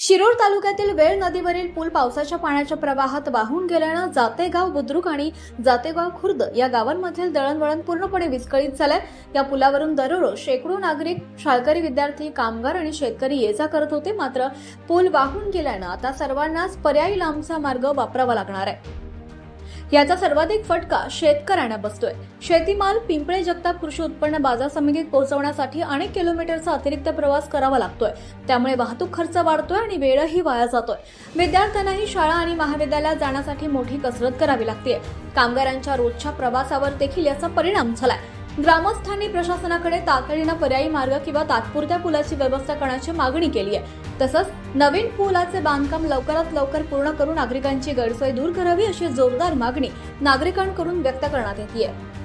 शिरूर तालुक्यातील वेळ नदीवरील पूल पावसाच्या पाण्याच्या प्रवाहात वाहून गेल्यानं जातेगाव बुद्रुक आणि जातेगाव खुर्द या गावांमधील दळणवळण पूर्णपणे विस्कळीत झालंय। या पुलावरून दररोज शेकडो नागरिक, शाळकरी विद्यार्थी, कामगार आणि शेतकरी ये-जा करत होते। मात्र पूल वाहून गेल्यानं आता सर्वांनाच पर्यायी लांबचा मार्ग वापरावा लागणार आहे। याचा सर्वाधिक फटका शेतकऱ्यांना बसतोय। शेतीमाल पिंपळे जगताप कृषी उत्पन्न बाजार समितीत पोहोचवण्यासाठी अनेक किलोमीटरचा अतिरिक्त प्रवास करावा लागतोय। त्यामुळे वाहतूक खर्च वाढतोय आणि वेळही वाया जातोय। विद्यार्थ्यांनाही शाळा आणि महाविद्यालयात जाण्यासाठी मोठी कसरत करावी लागते। कामगारांच्या रोजच्या प्रवासावर देखील याचा परिणाम झालाय। ग्रामस्थांनी प्रशासनाकडे तातडीने पर्यायी मार्ग किंवा तात्पुरत्या पुलाची व्यवस्था करण्याची मागणी केली आहे। तसंच नवीन पुलाचे बांधकाम लवकरात लवकर पूर्ण करून नागरिकांची गैरसोय दूर करावी अशी जोरदार मागणी नागरिकांकडून व्यक्त करण्यात येते।